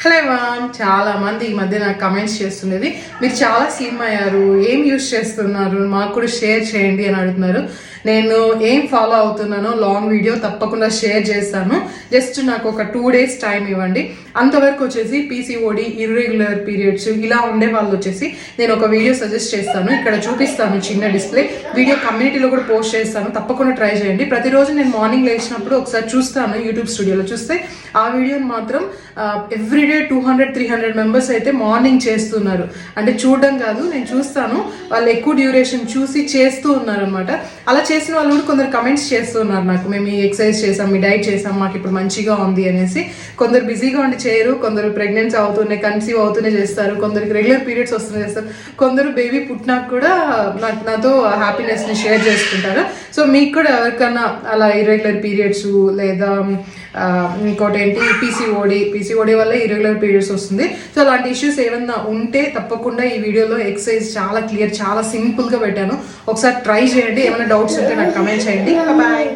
Hello ma'am, చాలా మంది ఈ మధ్య నాకు కమెంట్స్ చేస్తున్నది మీరు చాలా స్లిమ్ అయ్యారు, ఏం యూస్ చేస్తున్నారు, మాకు కూడా షేర్ చేయండి అని అడుగుతున్నారు. నేను ఏం ఫాలో అవుతున్నానో లాంగ్ వీడియో తప్పకుండా షేర్ చేస్తాను. జస్ట్ నాకు ఒక 2 days టైం ఇవ్వండి. అంతవరకు వచ్చేసి పీసీఓడి, ఇర్రెగ్యులర్ పీరియడ్స్ ఇలా ఉండే వాళ్ళు వచ్చేసి నేను ఒక వీడియో సజెస్ట్ చేస్తాను. ఇక్కడ చూపిస్తాను చిన్న డిస్ప్లే వీడియో, కమ్యూనిటీలో కూడా పోస్ట్ చేస్తాను. తప్పకుండా ట్రై చేయండి. ప్రతిరోజు నేను మార్నింగ్ లేచినప్పుడు ఒకసారి చూస్తాను, యూట్యూబ్ స్టూడియోలో చూస్తే ఆ వీడియోని మాత్రం ఎవ్రీడే 200-300 మెంబర్స్ అయితే మార్నింగ్ చేస్తున్నారు. అంటే చూడడం కాదు, నేను చూస్తాను, వాళ్ళు ఎక్కువ డ్యూరేషన్ చూసి చేస్తూ ఉన్నారు అనమాట. అలా చేసిన వాళ్ళు కూడా కొందరు కమెంట్స్ చేస్తూ ఉన్నారు నాకు, మేము ఈ ఎక్సర్సైజ్ చేసాం, మీ డైట్ చేసాం, మాకు ఇప్పుడు మంచిగా ఉంది అనేసి. కొందరు బిజీగా ఉండి చేయరు, కొందరు ప్రెగ్నెన్సీ అవుతూనే కన్సీవ్ అవుతూనే చేస్తారు, కొందరికి రెగ్యులర్ పీరియడ్స్ వస్తూనే చేస్తారు, కొందరు బేబీ పుట్టినాక కూడా నాతో హ్యాపీనెస్ని షేర్ చేసుకుంటారు. సో మీకు కూడా ఎవరికన్నా అలా ఇర్రెగ్యులర్ పీరియడ్స్ లేదా ఇంకోటి ఏంటి పీసీఓడి వల్ల ఇర్రెగ్యులర్ పీరియడ్స్ వస్తుంది, సో అలాంటి ఇష్యూస్ ఏమన్నా ఉంటే తప్పకుండా ఈ వీడియోలో ఎక్సర్సైజ్ చాలా క్లియర్, చాలా సింపుల్గా పెట్టాను. ఒకసారి ట్రై చేయండి. ఏమైనా డౌట్స్ ఉంటే నాకు కమెంట్ చేయండి. బాయ్.